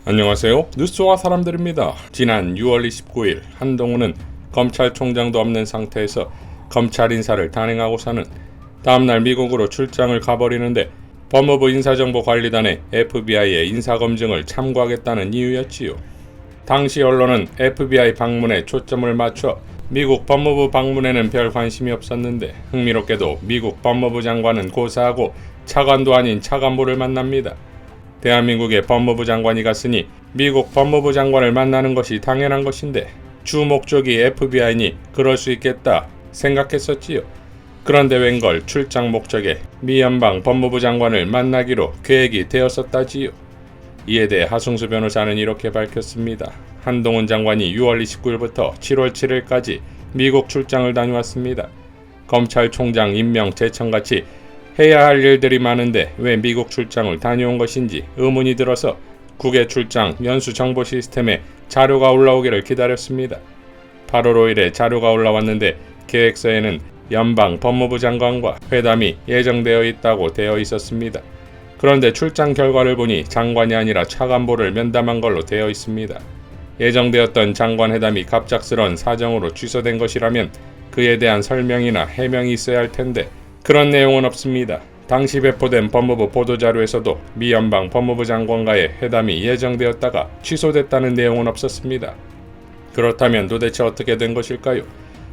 안녕하세요. 뉴스와 사람들입니다. 지난 6월 29일 한동훈은 검찰총장도 없는 상태에서 검찰 인사를 단행하고서는 다음날 미국으로 출장을 가버리는데 법무부 인사정보관리단의 FBI의 인사검증을 참고하겠다는 이유였지요. 당시 언론은 FBI 방문에 초점을 맞춰 미국 법무부 방문에는 별 관심이 없었는데 흥미롭게도 미국 법무부 장관은 고사하고 차관도 아닌 차관보를 만납니다. 대한민국의 법무부 장관이 갔으니 미국 법무부 장관을 만나는 것이 당연한 것인데 주 목적이 FBI니 그럴 수 있겠다 생각했었지요. 그런데 웬걸 출장 목적에 미 연방 법무부 장관을 만나기로 계획이 되었었다지요. 이에 대해 하승수 변호사는 이렇게 밝혔습니다. 한동훈 장관이 6월 29일부터 7월 7일까지 미국 출장을 다녀왔습니다. 검찰총장 임명 제청같이 해야 할 일들이 많은데 왜 미국 출장을 다녀온 것인지 의문이 들어서 국외 출장 연수 정보 시스템에 자료가 올라오기를 기다렸습니다. 8월 5일에 자료가 올라왔는데 계획서에는 연방 법무부 장관과 회담이 예정되어 있다고 되어 있었습니다. 그런데 출장 결과를 보니 장관이 아니라 차관보를 면담한 걸로 되어 있습니다. 예정되었던 장관 회담이 갑작스런 사정으로 취소된 것이라면 그에 대한 설명이나 해명이 있어야 할 텐데 그런 내용은 없습니다. 당시 배포된 법무부 보도자료에서도 미 연방 법무부 장관과의 회담이 예정되었다가 취소됐다는 내용은 없었습니다. 그렇다면 도대체 어떻게 된 것일까요?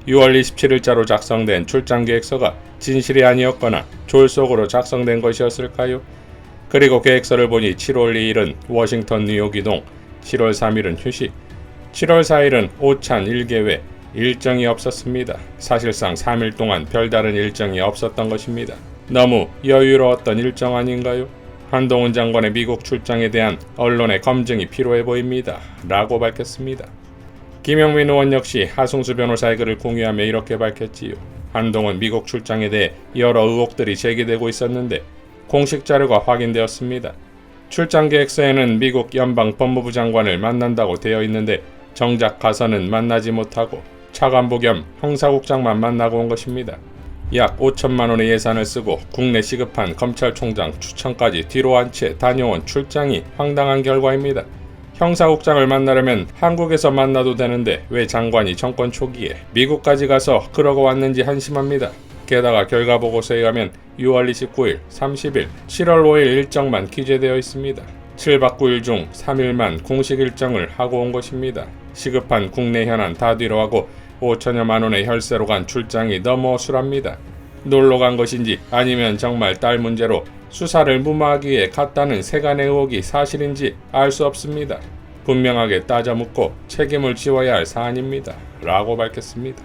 6월 27일자로 작성된 출장 계획서가 진실이 아니었거나 졸속으로 작성된 것이었을까요? 그리고 계획서를 보니 7월 2일은 워싱턴 뉴욕 이동, 7월 3일은 휴식, 7월 4일은 오찬 1개회, 일정이 없었습니다. 사실상 3일 동안 별다른 일정이 없었던 것입니다. 너무 여유로웠던 일정 아닌가요? 한동훈 장관의 미국 출장에 대한 언론의 검증이 필요해 보입니다. 라고 밝혔습니다. 김영민 의원 역시 하승수 변호사의 글을 공유하며 이렇게 밝혔지요. 한동훈 미국 출장에 대해 여러 의혹들이 제기되고 있었는데 공식 자료가 확인되었습니다. 출장 계획서에는 미국 연방 법무부 장관을 만난다고 되어 있는데 정작 가서는 만나지 못하고 차관보 겸 형사국장만 만나고 온 것입니다. 약 5천만 원의 예산을 쓰고 국내 시급한 검찰총장 추천까지 뒤로 한 채 다녀온 출장이 황당한 결과입니다. 형사국장을 만나려면 한국에서 만나도 되는데 왜 장관이 정권 초기에 미국까지 가서 그러고 왔는지 한심합니다. 게다가 결과보고서에 가면 6월 29일, 30일, 7월 5일 일정만 기재되어 있습니다. 7박 9일 중 3일만 공식 일정을 하고 온 것입니다. 시급한 국내 현안 다 뒤로 하고 5천여만 원의 혈세로 간 출장이 너무 어술합니다. 놀러 간 것인지 아니면 정말 딸 문제로 수사를 무마하기 위해 갔다는 세간의 의혹이 사실인지 알 수 없습니다. 분명하게 따져 묻고 책임을 지워야 할 사안입니다. 라고 밝혔습니다.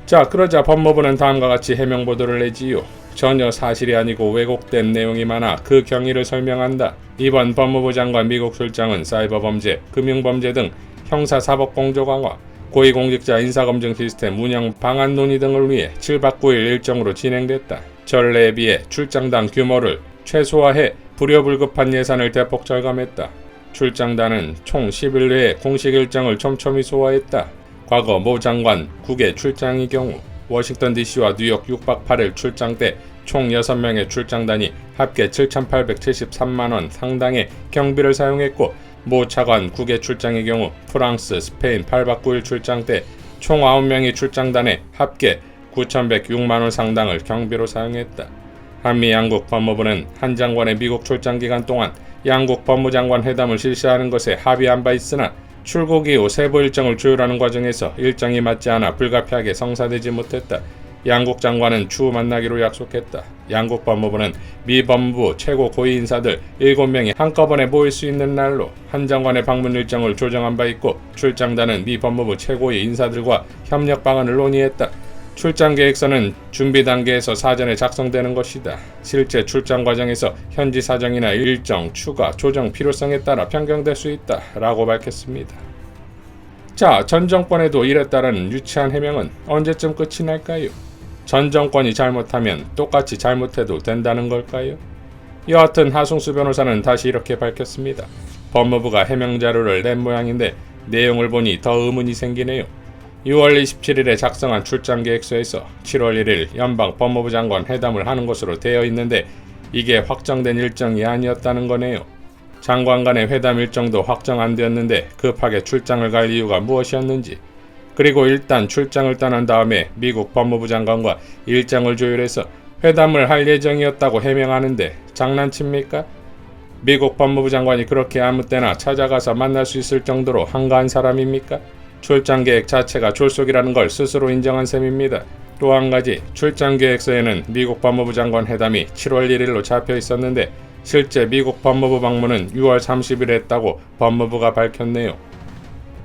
자, 그러자 법무부는 다음과 같이 해명 보도를 내지요. 전혀 사실이 아니고 왜곡된 내용이 많아 그 경위를 설명한다. 이번 법무부 장관 미국 출장은 사이버 범죄, 금융범죄 등 형사사법 공조 강화, 고위공직자 인사검증 시스템 운영 방안 논의 등을 위해 7박 9일 일정으로 진행됐다. 전례에 비해 출장당 규모를 최소화해 불효불급한 예산을 대폭 절감했다. 출장단은 총 10일 내에 공식 일정을 촘촘히 소화했다. 과거 모 장관 국외 출장의 경우 워싱턴 DC와 뉴욕 6박 8일 출장 때 총 6명의 출장단이 합계 7,873만원 상당의 경비를 사용했고 모 차관 국외 출장의 경우 프랑스, 스페인 8박 9일 출장 때 총 9명의 출장단에 합계 9,106만원 상당을 경비로 사용했다. 한미 양국 법무부는 한 장관의 미국 출장 기간 동안 양국 법무장관 회담을 실시하는 것에 합의한 바 있으나 출국 이후 세부 일정을 조율하는 과정에서 일정이 맞지 않아 불가피하게 성사되지 못했다. 양국 장관은 추후 만나기로 약속했다. 양국 법무부는 미 법무부 최고 고위 인사들 7명이 한꺼번에 모일 수 있는 날로 한 장관의 방문 일정을 조정한 바 있고 출장단은 미 법무부 최고위 인사들과 협력 방안을 논의했다. 출장 계획서는 준비 단계에서 사전에 작성되는 것이다. 실제 출장 과정에서 현지 사정이나 일정, 추가, 조정 필요성에 따라 변경될 수 있다. 라고 밝혔습니다. 자, 전 정권에도 이랬다라는 유치한 해명은 언제쯤 끝이 날까요? 전 정권이 잘못하면 똑같이 잘못해도 된다는 걸까요? 여하튼 하승수 변호사는 다시 이렇게 밝혔습니다. 법무부가 해명 자료를 낸 모양인데 내용을 보니 더 의문이 생기네요. 6월 27일에 작성한 출장 계획서에서 7월 1일 연방 법무부 장관 회담을 하는 것으로 되어 있는데 이게 확정된 일정이 아니었다는 거네요. 장관 간의 회담 일정도 확정 안 되었는데 급하게 출장을 갈 이유가 무엇이었는지, 그리고 일단 출장을 떠난 다음에 미국 법무부 장관과 일정을 조율해서 회담을 할 예정이었다고 해명하는데 장난칩니까? 미국 법무부 장관이 그렇게 아무 때나 찾아가서 만날 수 있을 정도로 한가한 사람입니까? 출장 계획 자체가 졸속이라는 걸 스스로 인정한 셈입니다. 또 한 가지, 출장 계획서에는 미국 법무부 장관 회담이 7월 1일로 잡혀 있었는데 실제 미국 법무부 방문은 6월 30일에 했다고 법무부가 밝혔네요.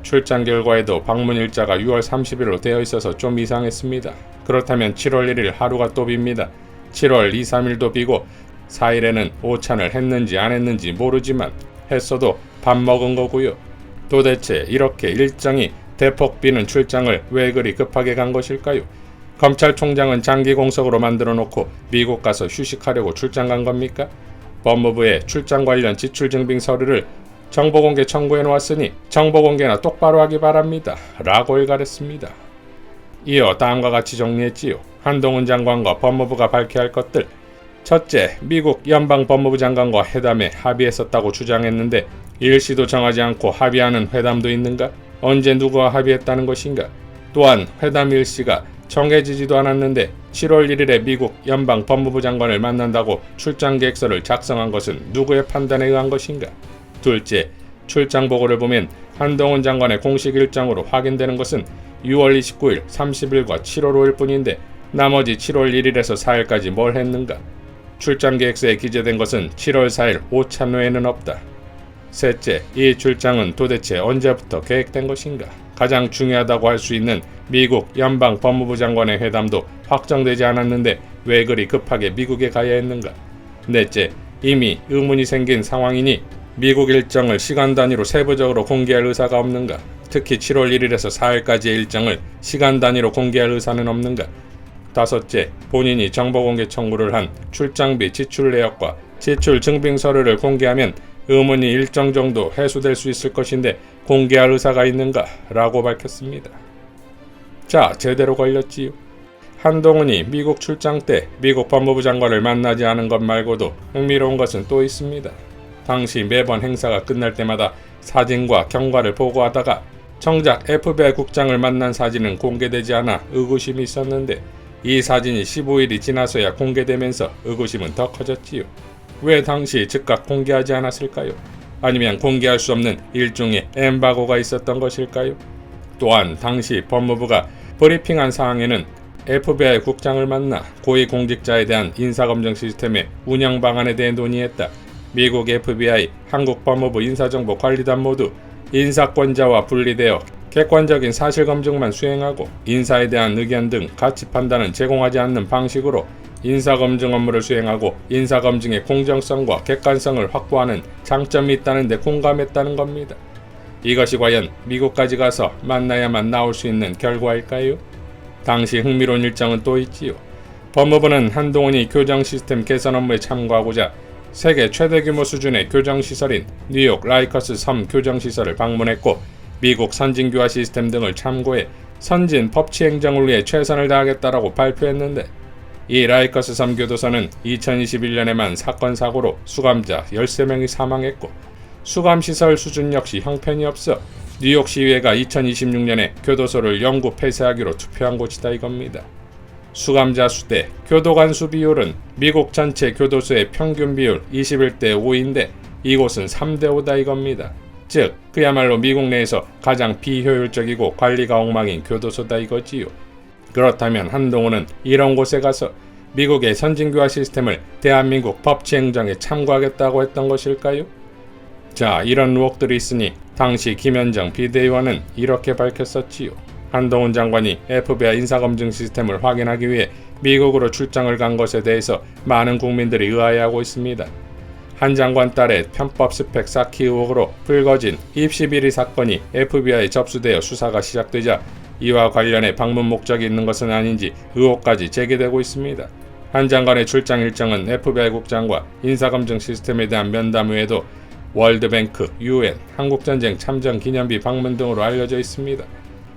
출장 결과에도 방문 일자가 6월 30일로 되어 있어서 좀 이상했습니다. 그렇다면 7월 1일 하루가 또 빕니다. 7월 2, 3일도 비고 4일에는 오찬을 했는지 안 했는지 모르지만 했어도 밥 먹은 거고요. 도대체 이렇게 일정이 대폭 비는 출장을 왜 그리 급하게 간 것일까요? 검찰총장은 장기 공석으로 만들어 놓고 미국 가서 휴식하려고 출장 간 겁니까? 법무부에 출장 관련 지출증빙 서류를 정보공개 청구해 놓았으니 정보공개나 똑바로 하기 바랍니다. 라고 일갈했습니다. 이어 다음과 같이 정리했지요. 한동훈 장관과 법무부가 밝혀야 할 것들. 첫째, 미국 연방법무부 장관과 회담에 합의했었다고 주장했는데 일시도 정하지 않고 합의하는 회담도 있는가? 언제 누구와 합의했다는 것인가? 또한 회담 일시가 정해지지도 않았는데 7월 1일에 미국 연방법무부 장관을 만난다고 출장 계획서를 작성한 것은 누구의 판단에 의한 것인가? 둘째, 출장 보고를 보면 한동훈 장관의 공식 일정으로 확인되는 것은 6월 29일, 30일과 7월 5일 뿐인데 나머지 7월 1일에서 4일까지 뭘 했는가? 출장 계획서에 기재된 것은 7월 4일 오찬 외에는 없다. 셋째, 이 출장은 도대체 언제부터 계획된 것인가? 가장 중요하다고 할 수 있는 미국 연방 법무부 장관의 회담도 확정되지 않았는데 왜 그리 급하게 미국에 가야 했는가? 넷째, 이미 의문이 생긴 상황이니 미국 일정을 시간 단위로 세부적으로 공개할 의사가 없는가? 특히 7월 1일에서 4일까지의 일정을 시간 단위로 공개할 의사는 없는가? 다섯째, 본인이 정보공개 청구를 한 출장비 지출 내역과 지출 증빙 서류를 공개하면 의문이 일정 정도 해소될 수 있을 것인데 공개할 의사가 있는가? 라고 밝혔습니다. 자, 제대로 걸렸지요. 한동훈이 미국 출장 때 미국 법무부 장관을 만나지 않은 것 말고도 흥미로운 것은 또 있습니다. 당시 매번 행사가 끝날 때마다 사진과 경과를 보고하다가 정작 FBI 국장을 만난 사진은 공개되지 않아 의구심이 있었는데 이 사진이 15일이 지나서야 공개되면서 의구심은 더 커졌지요. 왜 당시 즉각 공개하지 않았을까요? 아니면 공개할 수 없는 일종의 엠바고가 있었던 것일까요? 또한 당시 법무부가 브리핑한 사항에는 FBI 국장을 만나 고위공직자에 대한 인사검증 시스템의 운영 방안에 대해 논의했다. 미국 FBI, 한국 법무부 인사정보관리단 모두 인사권자와 분리되어 객관적인 사실검증만 수행하고 인사에 대한 의견 등 가치 판단은 제공하지 않는 방식으로 인사검증 업무를 수행하고 인사검증의 공정성과 객관성을 확보하는 장점이 있다는 데 공감했다는 겁니다. 이것이 과연 미국까지 가서 만나야만 나올 수 있는 결과일까요? 당시 흥미로운 일정은 또 있지요. 법무부는 한동훈이 교정 시스템 개선 업무에 참고하고자 세계 최대 규모 수준의 교정시설인 뉴욕 라이커스 섬 교정시설을 방문했고 미국 선진교화 시스템 등을 참고해 선진 법치 행정을 위해 최선을 다하겠다라고 발표했는데 이 라이커스 섬 교도소는 2021년에만 사건 사고로 수감자 13명이 사망했고 수감시설 수준 역시 형편이 없어 뉴욕시의회가 2026년에 교도소를 영구 폐쇄하기로 투표한 곳이다 이겁니다. 수감자 수대, 교도관 수 비율은 미국 전체 교도소의 평균 비율 21대 5인데 이곳은 3대 5다 이겁니다. 즉 그야말로 미국 내에서 가장 비효율적이고 관리가 엉망인 교도소다 이거지요. 그렇다면 한동훈은 이런 곳에 가서 미국의 선진교화 시스템을 대한민국 법치행정에 참고하겠다고 했던 것일까요? 자, 이런 의혹들이 있으니 당시 김현정 비대위원은 이렇게 밝혔었지요. 한동훈 장관이 FBI 인사검증 시스템을 확인하기 위해 미국으로 출장을 간 것에 대해서 많은 국민들이 의아해하고 있습니다. 한 장관 딸의 편법 스펙 쌓기 의혹으로 불거진 입시 비리 사건이 FBI 접수되어 수사가 시작되자 이와 관련해 방문 목적이 있는 것은 아닌지 의혹까지 제기되고 있습니다. 한 장관의 출장 일정은 FBI 국장과 인사검증 시스템에 대한 면담 외에도 월드뱅크, UN, 한국전쟁 참전 기념비 방문 등으로 알려져 있습니다.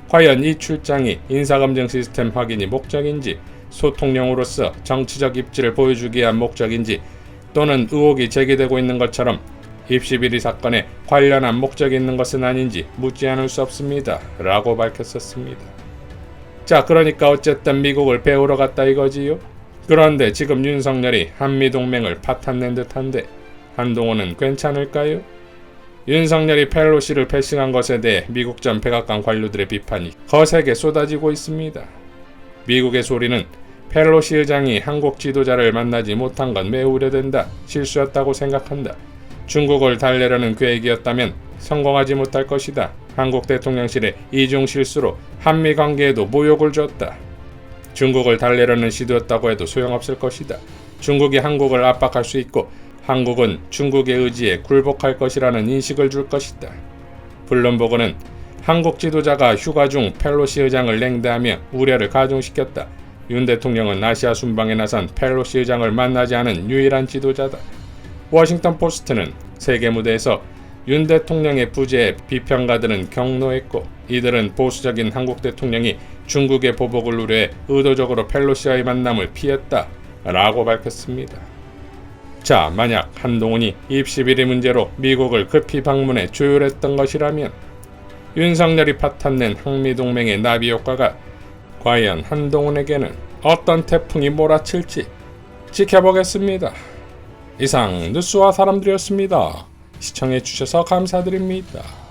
과연 이 출장이 인사검증 시스템 확인이 목적인지 소통용으로서 정치적 입지를 보여주기 위한 목적인지 또는 의혹이 제기되고 있는 것처럼 입시 비리 사건에 관련한 목적이 있는 것은 아닌지 묻지 않을 수 없습니다. 라고 밝혔었습니다. 자, 그러니까 어쨌든 미국을 배우러 갔다 이거지요? 그런데 지금 윤석열이 한미동맹을 파탄낸 듯한데 한동훈은 괜찮을까요? 윤석열이 펠로시를 패싱한 것에 대해 미국 전 백악관 관료들의 비판이 거세게 쏟아지고 있습니다. 미국의 소리는 펠로시 의장이 한국 지도자를 만나지 못한 건 매우 우려된다. 실수였다고 생각한다. 중국을 달래려는 계획이었다면 성공하지 못할 것이다. 한국 대통령실의 이중 실수로 한미 관계에도 모욕을 줬다. 중국을 달래려는 시도였다고 해도 소용없을 것이다. 중국이 한국을 압박할 수 있고 한국은 중국의 의지에 굴복할 것이라는 인식을 줄 것이다. 블룸버그는 한국 지도자가 휴가 중 펠로시 의장을 냉대하며 우려를 가중시켰다. 윤 대통령은 아시아 순방에 나선 펠로시 의장을 만나지 않은 유일한 지도자다. 워싱턴 포스트는 세계 무대에서 윤 대통령의 부재에 비평가들은 경로했고 이들은 보수적인 한국 대통령이 중국의 보복을 우려해 의도적으로 펠로시와의 만남을 피했다 라고 밝혔습니다. 자, 만약 한동훈이 입시 비리 문제로 미국을 급히 방문해 조율했던 것이라면 윤석열이 파탄낸 한미동맹의 나비 효과가 과연 한동훈에게는 어떤 태풍이 몰아칠지 지켜보겠습니다. 이상 뉴스와 사람들이었습니다. 시청해주셔서 감사드립니다.